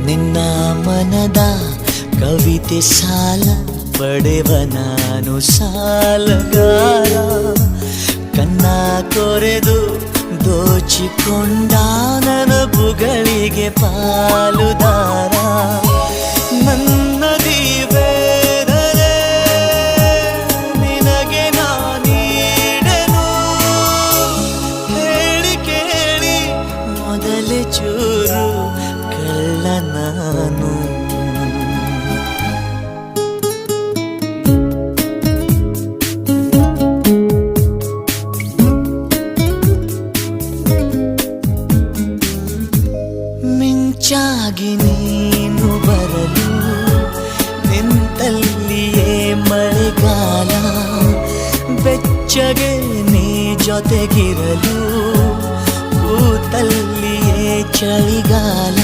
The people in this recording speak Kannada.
ನಿನ್ನ ಮನದ ಕವಿತೆ ಸಾಲ ಪಡೆವ ನಾನು ಸಾಲಗಾರ. ಕನ್ನ ಕೊರೆದು ದೋಚಿಕೊಂಡ ನನಬುಗಳಿಗೆ ಪಾಲುದಾರ. ನನ್ನ ದೀವೇದರೆ ನಿನಗೆ ನಾನೀಡೆನು. ಹೇಳಿ ಕೇಳಿ ಮೊದಲೇ ಚೂರು ಕಳ್ಳ ನಾನು. ಮಿಂಚಾಗಿ ನೀನು ಬರಲು ನಿಂತಲ್ಲಿಯೇ ಮಳೆಗಾಲ. ಬೆಚ್ಚಗೆ ನೀ ಜೊತೆಗಿರಲು ಕೂತಲ್ಲಿಯೇ ಚಳಿಗಾಲ.